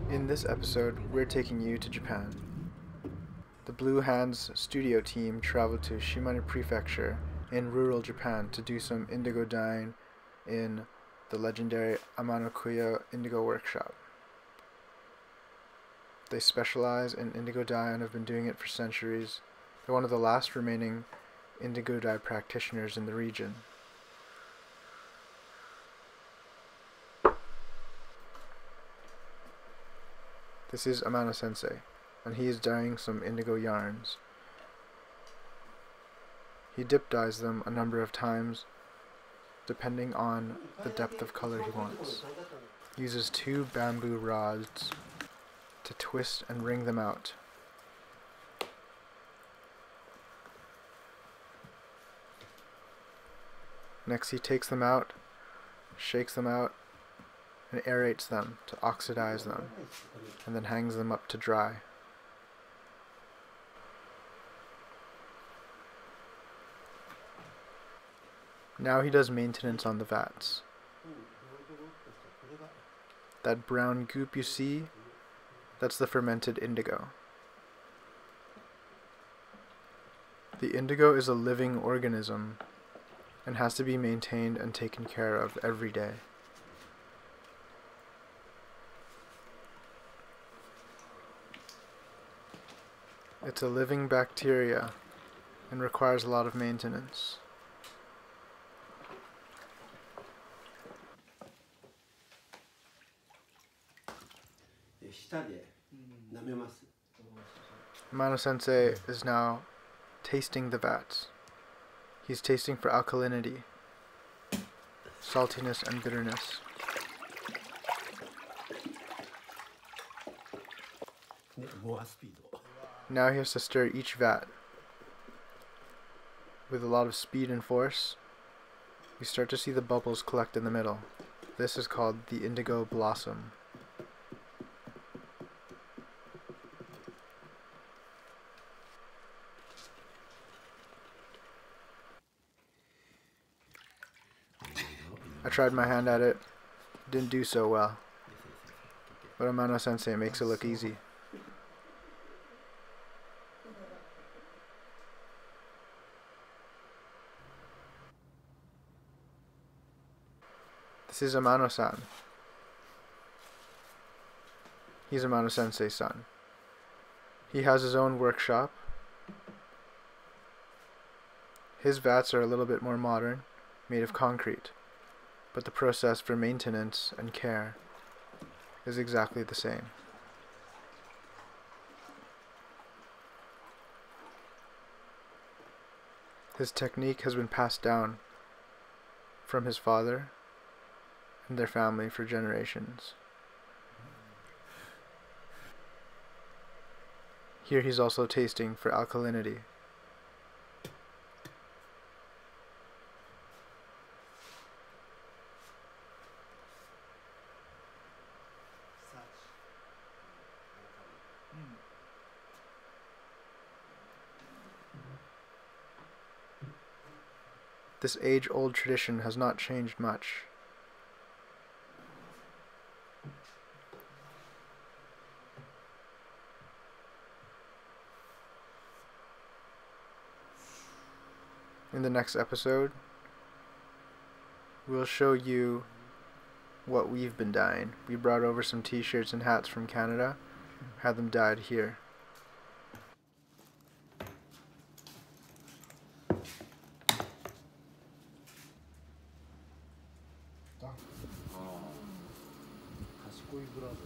In this episode, we're taking you to Japan. The Blue Hands studio team traveled to Shimane Prefecture in rural Japan to do some indigo dyeing in the legendary Amanokouya Indigo Workshop. They specialize in indigo dye and have been doing it for centuries. They're one of the last remaining indigo dye practitioners in the region. This is Amano-sensei, and he is dyeing some indigo yarns. He dip dyes them a number of times, depending on the depth of color he wants. He uses 2 bamboo rods to twist and wring them out. Next he takes them out, shakes them out, and aerates them to oxidize them, and then hangs them up to dry. Now he does maintenance on the vats. That brown goop you see, that's the fermented indigo. The indigo is a living organism and has to be maintained and taken care of every day. It's a living bacteria and requires a lot of maintenance. Amano-sensei is now tasting the vats. He's tasting for alkalinity, saltiness, and bitterness. Now he has to stir each vat. With a lot of speed and force, you start to see the bubbles collect in the middle. This is called the indigo blossom. I tried my hand at it, didn't do so well, but Amano-sensei makes it look easy. This is Amano-san. He's Amano-sensei's son. He has his own workshop. His vats are a little bit more modern, made of concrete, but the process for maintenance and care is exactly the same. His technique has been passed down from his father and their family for generations. Here he's also tasting for alkalinity. This age-old tradition has not changed much. In the next episode, we'll show you what we've been dyeing. We brought over some t-shirts and hats from Canada, had them dyed here. Brother.